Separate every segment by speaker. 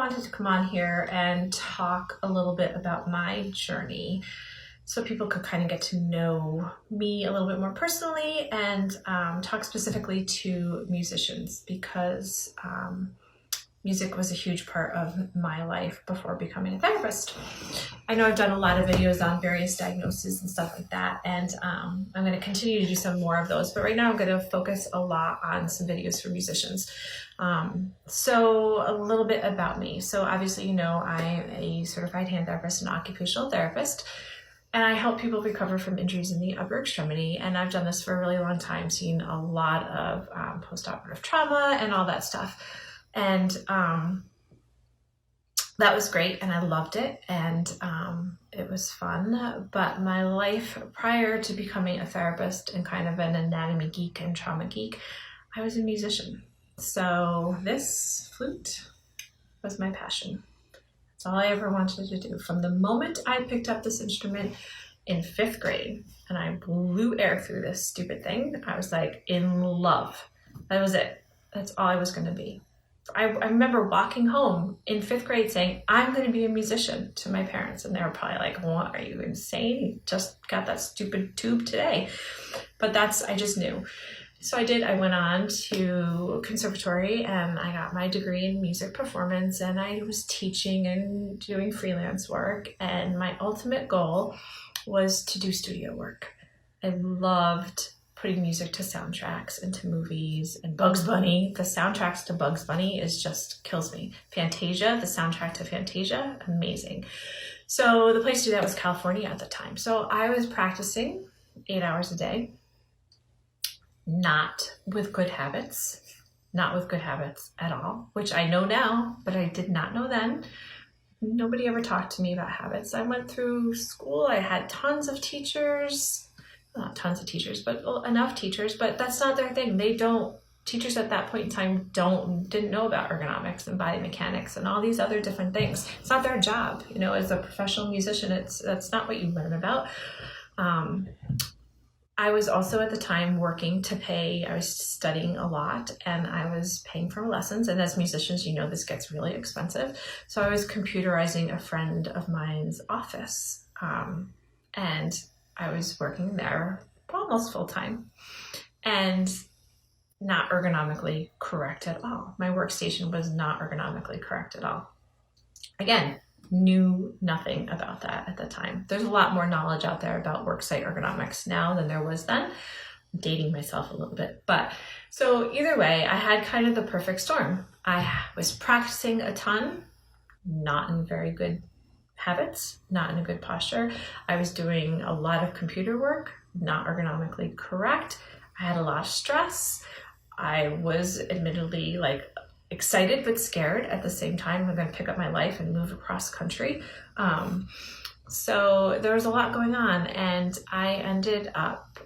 Speaker 1: wanted to come on here and talk a little bit about my journey so people could kind of get to know me a little bit more personally and talk specifically to musicians because music was a huge part of my life before becoming a therapist. I know I've done a lot of videos on various diagnoses and stuff like that, and I'm going to continue to do some more of those, but right now I'm going to focus a lot on some videos for musicians. So a little bit about me. So obviously, you know, I'm a certified hand therapist and occupational therapist, and I help people recover from injuries in the upper extremity, and I've done this for a really long time, seen a lot of post-operative trauma and all that stuff. And that was great, and I loved it, and it was fun. But my life prior to becoming a therapist and kind of an anatomy geek and trauma geek, I was a musician. So this flute was my passion. That's all I ever wanted to do. From the moment I picked up this instrument in 5th grade and I blew air through this stupid thing, I was like in love. That was it. That's all I was going to be. I remember walking home in 5th grade saying, I'm going to be a musician, to my parents. And they were probably like, what, are you insane? You just got that stupid tube today. But I just knew. So I did. I went on to Conservatory and I got my degree in music performance, and I was teaching and doing freelance work. And my ultimate goal was to do studio work. I loved putting music to soundtracks and to movies, and Bugs Bunny. The soundtracks to Bugs Bunny just kills me. Fantasia, the soundtrack to Fantasia, amazing. So the place to do that was California at the time. So I was practicing 8 hours a day, not with good habits at all, which I know now, but I did not know then. Nobody ever talked to me about habits. I went through school, I had tons of teachers, not tons of teachers, but enough teachers, but that's not their thing. Teachers at that point in time didn't know about ergonomics and body mechanics and all these other different things. It's not their job. You know, as a professional musician, that's not what you learn about. I was also at the time working to pay. I was studying a lot and I was paying for lessons. And as musicians, you know, this gets really expensive. So I was computerizing a friend of mine's office. And I was working there almost full time and not ergonomically correct at all. My workstation was not ergonomically correct at all. Again, knew nothing about that at the time. There's a lot more knowledge out there about worksite ergonomics now than there was then. I'm dating myself a little bit. But so either way, I had kind of the perfect storm. I was practicing a ton, not in very good habits, not in a good posture. I was doing a lot of computer work, not ergonomically correct. I had a lot of stress. I was admittedly like excited but scared at the same time. I'm going to pick up my life and move across country. So there was a lot going on, and I ended up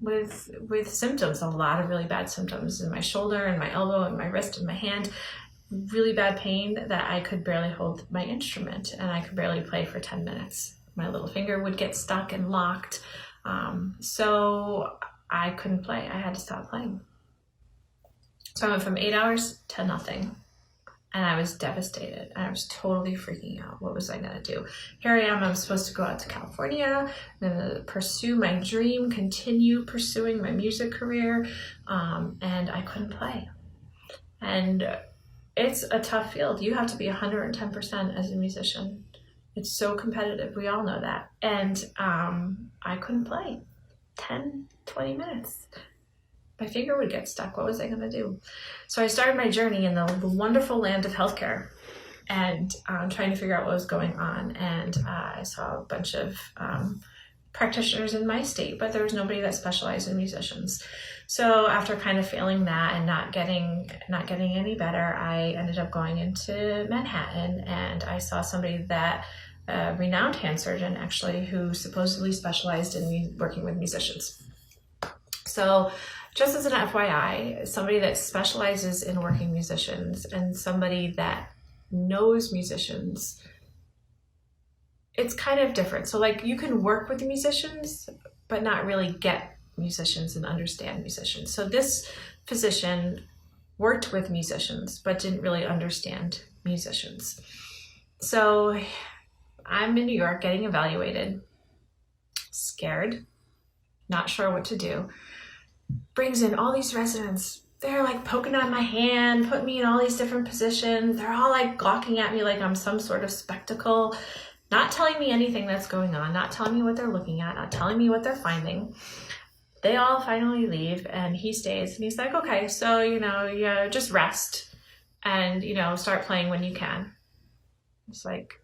Speaker 1: with symptoms, a lot of really bad symptoms in my shoulder and my elbow and my wrist and my hand. Really bad pain that I could barely hold my instrument, and I could barely play for 10 minutes. My little finger would get stuck and locked. So I couldn't play. I had to stop playing. So I went from 8 hours to nothing, and I was devastated. I was totally freaking out. What was I going to do? Here I am. I'm supposed to go out to California. I'm going to pursue my dream, continue pursuing my music career, and I couldn't play. And it's a tough field. You have to be 110% as a musician. It's so competitive. We all know that. And I couldn't play 10, 20 minutes. My finger would get stuck. What was I going to do? So I started my journey in the wonderful land of healthcare and trying to figure out what was going on. And I saw a bunch of practitioners in my state, but there was nobody that specialized in musicians. So after kind of failing that and not getting any better, I ended up going into Manhattan, and I saw somebody that a renowned hand surgeon actually who supposedly specialized in working with musicians. So just as an FYI, somebody that specializes in working musicians and somebody that knows musicians, it's kind of different. So like you can work with musicians, but not really get musicians and understand musicians. So this physician worked with musicians, but didn't really understand musicians. So I'm in New York getting evaluated, scared, not sure what to do. Brings in all these residents. They're like poking on my hand, putting me in all these different positions. They're all like gawking at me like I'm some sort of spectacle, not telling me anything that's going on, not telling me what they're looking at, not telling me what they're finding. They all finally leave and he stays and he's like, okay, so, yeah, just rest and, start playing when you can. It's like,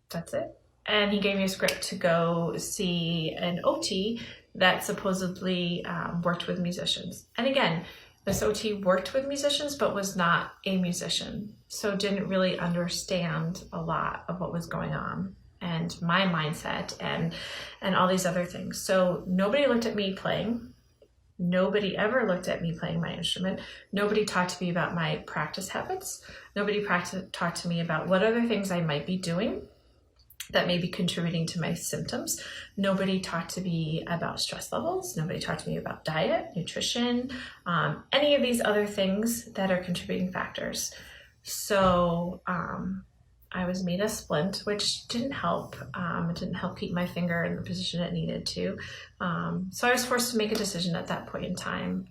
Speaker 1: that's it. And he gave me a script to go see an OT that supposedly worked with musicians. And again, this OT worked with musicians, but was not a musician. So didn't really understand a lot of what was going on and my mindset and all these other things. So nobody looked at me playing. Nobody ever looked at me playing my instrument. Nobody talked to me about my practice habits. Nobody talked to me about what other things I might be doing that may be contributing to my symptoms. Nobody talked to me about stress levels. Nobody talked to me about diet, nutrition, any of these other things that are contributing factors. So I was made a splint, which didn't help. It didn't help keep my finger in the position it needed to. So I was forced to make a decision at that point in time.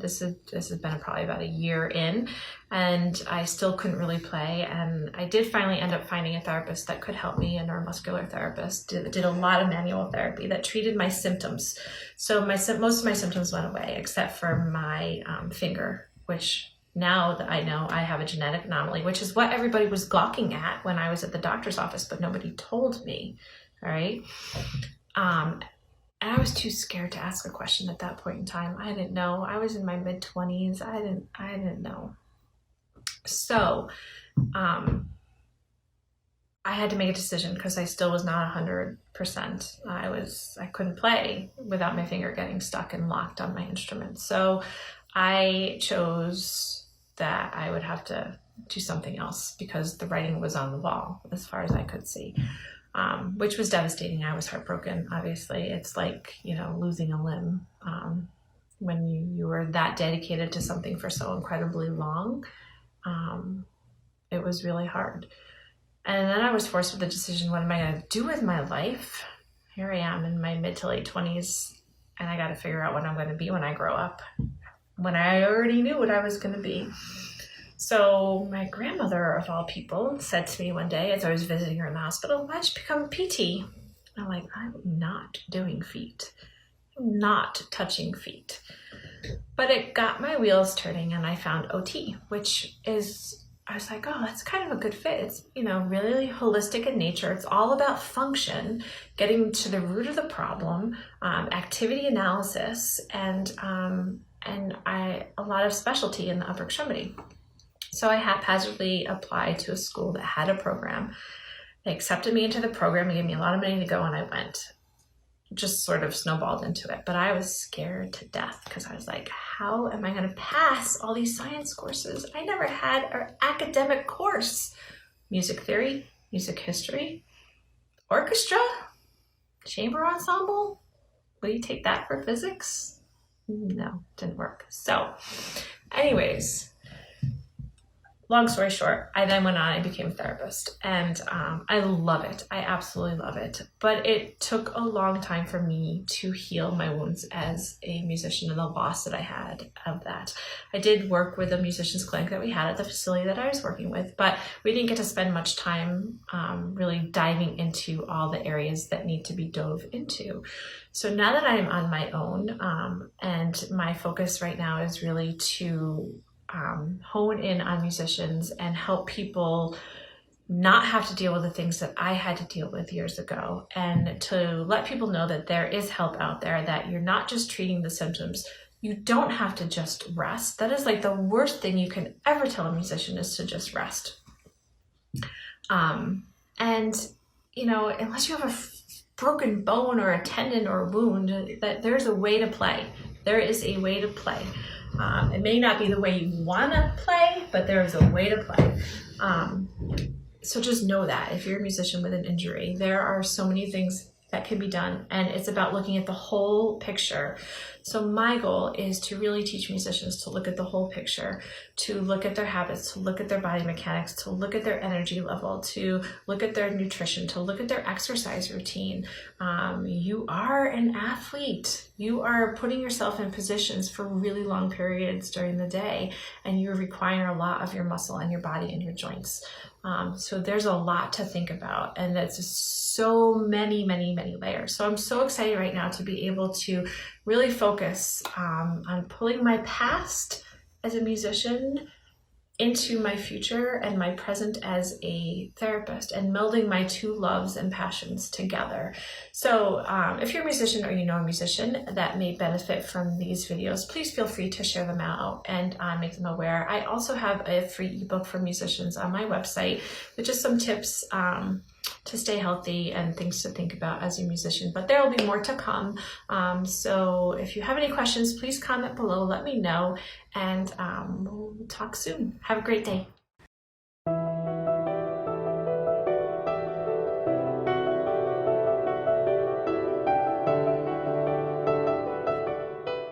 Speaker 1: This has been probably about a year in, and I still couldn't really play. And I did finally end up finding a therapist that could help me, a neuromuscular therapist. Did a lot of manual therapy that treated my symptoms. So most of my symptoms went away, except for my finger, which now that I know I have a genetic anomaly, which is what everybody was gawking at when I was at the doctor's office, but nobody told me. All right. And I was too scared to ask a question at that point in time. I didn't know. I was in my mid-20s. I didn't know. So I had to make a decision because I still was not 100%. I couldn't play without my finger getting stuck and locked on my instrument. So I chose that I would have to do something else because the writing was on the wall as far as I could see. Which was devastating. I was heartbroken, obviously. It's like, losing a limb. When you were that dedicated to something for so incredibly long, it was really hard. And then I was forced with the decision, what am I going to do with my life? Here I am in my mid to late 20s, and I got to figure out what I'm going to be when I grow up, when I already knew what I was going to be. So my grandmother, of all people, said to me one day as I was visiting her in the hospital, why don't you become a PT? I'm like, I'm not doing feet. I'm not touching feet. But it got my wheels turning and I found OT, which is, I was like, oh, that's kind of a good fit. It's, really holistic in nature. It's all about function, getting to the root of the problem, activity analysis, and a lot of specialty in the upper extremity. So I haphazardly applied to a school that had a program. They accepted me into the program. They gave me a lot of money to go, and I went. Just sort of snowballed into it. But I was scared to death because I was like, how am I going to pass all these science courses? I never had an academic course. Music theory, music history, orchestra, chamber ensemble. Will you take that for physics? No, didn't work. So anyways, long story short, I then went on and became a therapist, and I love it. I absolutely love it. But it took a long time for me to heal my wounds as a musician and the loss that I had of that. I did work with a musician's clinic that we had at the facility that I was working with, but we didn't get to spend much time really diving into all the areas that need to be dove into. So now that I'm on my own, and my focus right now is really to hone in on musicians and help people not have to deal with the things that I had to deal with years ago, and to let people know that there is help out there, that you're not just treating the symptoms. You don't have to just rest. That is like the worst thing you can ever tell a musician, is to just rest. Unless you have a broken bone or a tendon or a wound, that there's a way to play. There is a way to play. It may not be the way you want to play, but there is a way to play. So just know that if you're a musician with an injury, there are so many things that can be done, and it's about looking at the whole picture. So my goal is to really teach musicians to look at the whole picture, to look at their habits, to look at their body mechanics, to look at their energy level, to look at their nutrition, to look at their exercise routine. You are an athlete. You are putting yourself in positions for really long periods during the day, and you require a lot of your muscle and your body and your joints. So there's a lot to think about, and that's just so many layers. So I'm so excited right now to be able to really focus on pulling my past as a musician into my future and my present as a therapist, and melding my two loves and passions together. So if you're a musician or you know a musician that may benefit from these videos, please feel free to share them out and make them aware. I also have a free ebook for musicians on my website with just some tips to stay healthy and things to think about as a musician, but there will be more to come. So if you have any questions, please comment below, let me know, and we'll talk soon. Have a great day.